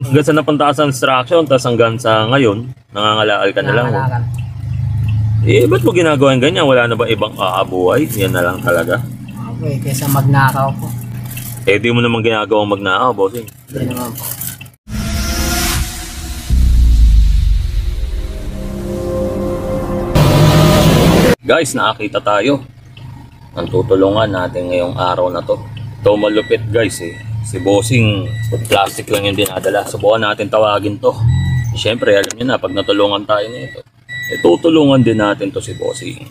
Hanggang sa napunta ka sa instruction, tapos hanggang sa ngayon, nangangalaal ka na lang. Nangangalakan. Eh, ba't mo ginagawa yung ganyan? Wala na ba ibang aabuhay? Yan na lang talaga. Okay, kaysa magnakaw po. Eh, di mo naman ginagawang magnakaw, bossing. Hindi naman po. Guys, nakakita tayo. Ang tutulungan natin ngayong araw na to. Ito malupit guys eh. Si bossing, plastic lang yung dinadala. Subukan natin tawagin to. Siyempre, alam niyo na, pag natulungan tayo nito, eh, tutulungan din natin to si bossing.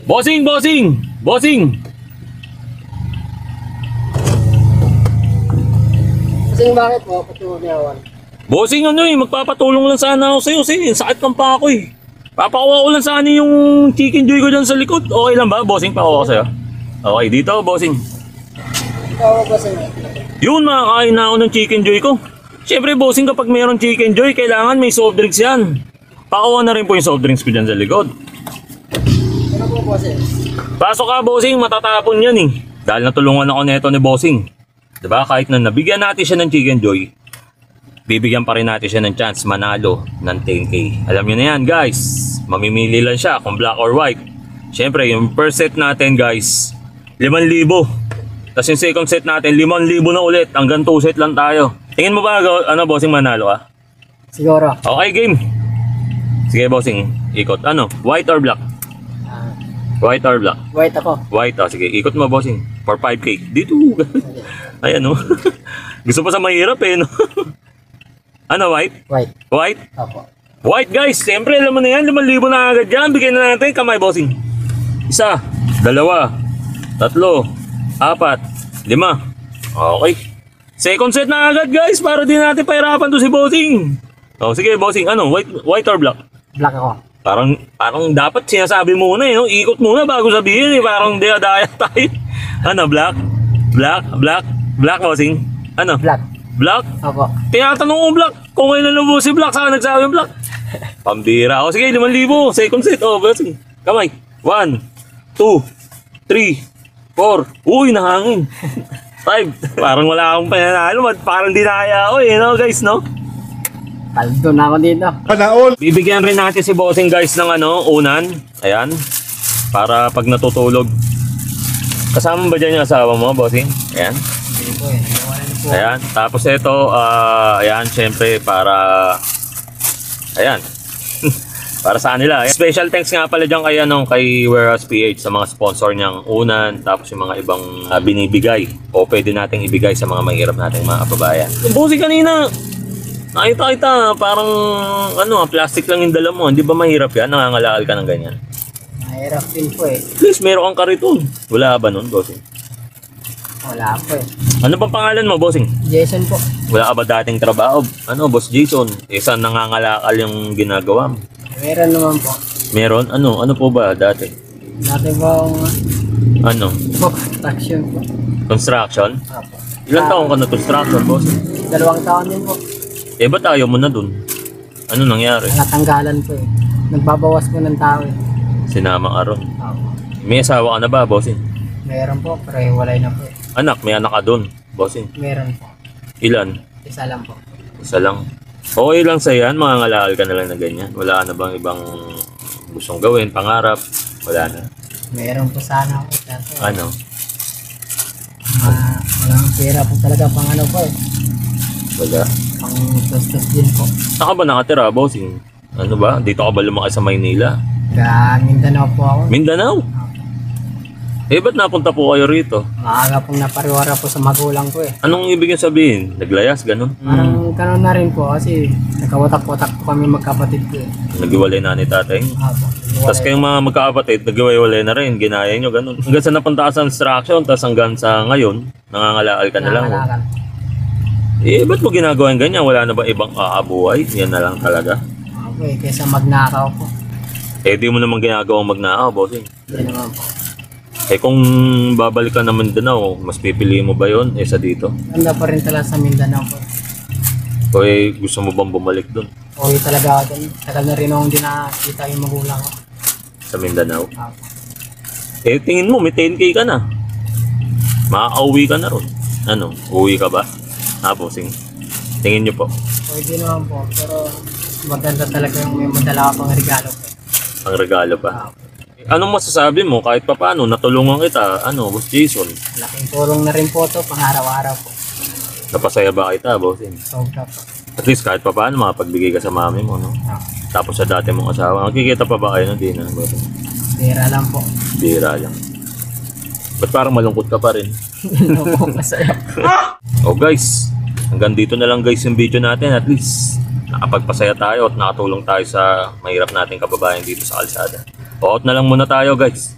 Bossing! Bossing! Bossing! Kasi bakit po, patunawan? Bossing ano eh, magpapatulong lang sana ako sa'yo. Kasi sakit ng pa ako eh. Papakuha ko lang sana yung chicken joy ko dyan sa likod. Okay lang ba, bossing? Pakuha ko sa'yo. Okay, dito, bossing. Ikaw ba sa Yun, makakain na ako ng chicken joy ko. Siyempre, bossing, kapag mayroong chicken joy, kailangan may soft drinks yan. Pakuha na rin po yung soft drinks ko dyan sa likod. Ano po po sir? Pasok ka, bossing, matatapon yan eh. Dahil natulungan ako neto ni bossing. Diba, kahit na nabigyan natin siya ng chicken joy, bibigyan pa rin natin siya ng chance manalo ng 10K. Alam nyo na yan, guys. Mamimili lang siya kung black or white. Siyempre, yung first set natin, guys, 5,000. Tapos yung second set natin, 5,000 na ulit. Hanggang 2 set lang tayo. Tingin mo ba, ano, bossing, manalo ka? Siguro. Okay, game. Sige, bossing, ikot. Ano, white or black? Ah, White or black? white ako. White, oh, sige, ikot mo, bossing. For 5K. Dito. Ayan, no. Gusto pa sa mahirap, eh, no. Ano, white? White. White? Opo. White, guys. Siyempre, alam mo na yan. 5,000 na agad yan. Bigyan na natin. Kamay, bossing. 1, 2, 3, 4, 5. Okay. Second set na agad, guys. Para din natin pahirapan to si bossing. Oh, sige, bossing. Ano, white or black? Black ako. Parang dapat sinasabi muna eh, no? Ikot muna bago sabihin eh. Parang daya tayo. Ano, black? Black, bossing? Ano? Black. Black? Opo. Tinatanong ko black. Kung ngayon na si black, saan nagsabi black? Pambira. O sige, 5,000. Second set. O, bossing. Kamay. 1, 2, 3, 4. Uy, nahangin. 5. Parang wala akong pananalo. Parang dinaya ako eh, no, guys, no? Kaldo na ako dito. Bibigyan rin natin si bossing, guys, ng ano, unan. Ayan. Para pag natutulog. Kasama ba dyan yung asawa mo, bossing? Ayan. Hindi po eh. Nawalan po. Ayan. Tapos ito, ayan, syempre, para... Ayan. Para sa kanila. Ayan. Special thanks nga pala dyan kay Warehouse PH sa mga sponsor niyang unan. Tapos yung mga ibang binibigay. O pwede nating ibigay sa mga mahirap nating mga kababayan. Yung bossing kanina, nakita, parang ano, plastic lang yung dala mo. Hindi ba mahirap yan? Nangangalaal ka ng ganyan. Mahirap din po eh. Please, meron kang kariton. Wala ba nun, bossing? Wala po eh. Ano bang pangalan mo, bossing? Jason po. Wala ka ba dating trabaho? Ano, Boss Jason? Isang nangangalakal yung ginagawa mo? Meron naman po. Meron? Ano po ba dati? Dati pong Ano? construction po. Construction? Opo. Ilang taon ka na construction, boss? 2 taon din po. Eh, ba't ayaw mo na dun? Ano nangyari? Natanggalan po eh. Nagbabawas po ng tao eh. Sinama ka ron. Opo. May asawa ka na ba, bossing? Meron po, pero hiwalay na po eh. Anak, may anak ka dun, bossing. Meron po. Ilan? Isa lang po. Isa lang. Okay lang sa yan, mangangalakal ka na lang na ganyan. Wala na bang ibang gustong gawin, pangarap? Wala na. Meron po sana ako. Kaso, Ano? walang pera po talaga pang ano po eh. Wala. Pang tustos din po. Saan ka ba nakatira, bossing? Ano ba? Dito ka ba lumaki sa Maynila? Kaya Mindanao po ako. Mindanao? Eh, ba't napunta po kayo rito? Maaga pong napariwara po sa magulang ko eh. Anong ibig sabihin? Naglayas, ganun? Parang kanon na rin po kasi nakawatak-watak po kami magkapatid ko eh. Naghiwalay na ni tatay? Opo. Tapos kayong mga magkakapatid, naghiwalay na rin, ginaya nyo, ganun. Hanggang sa napunta ka sa instruction, tapos hanggang sa ngayon, nangangalaal ka na lang. Nangangalakan. Eh, ba't mo ginagawa yung ganyan? Wala na ba ibang aabuhay? Yan na lang talaga. Okay, kaysa magnakaw po. Eh, di mo naman ginagawang magnakaw, bossing. Hindi naman po. Eh, kung babalik ka naman Mindanao, mas pipili mo ba yun? Eh, sa dito? Ganda pa rin talaga sa Mindanao po. O eh, gusto mo bang bumalik dun? Okay talaga ako dun. Tagal na rin akong di nakita yung magulang ko. Sa Mindanao? Opo. Eh, tingin mo, may 10K ka na. Makaka-uwi ka na ron. Ano, uwi ka ba? Bossing? Tingin nyo po. Pwede naman po, pero maganda talaga yung may madala ka pang regalo po. Ang regalo pa. Anong masasabi mo kahit papaano natulungan kita, Boss Jason? Laking tulong na rin po to pang araw-araw po. Napasaya ba kita, bossing? Sobra po. At least kahit papaano makapagbigay ka sa mami mo, no? Ah, Tapos sa dati mong asawa, nakikita pa ba kayo hindi na, bossing? Bira lang po. Bira lang. Ba't parang malungkot ka pa rin? Hindi po masaya. Oh guys, hanggang dito na lang guys yung video natin. At least nakapagpasaya tayo at nakatulong tayo sa mahirap nating kababayan dito sa kalsada. Out na lang muna tayo guys.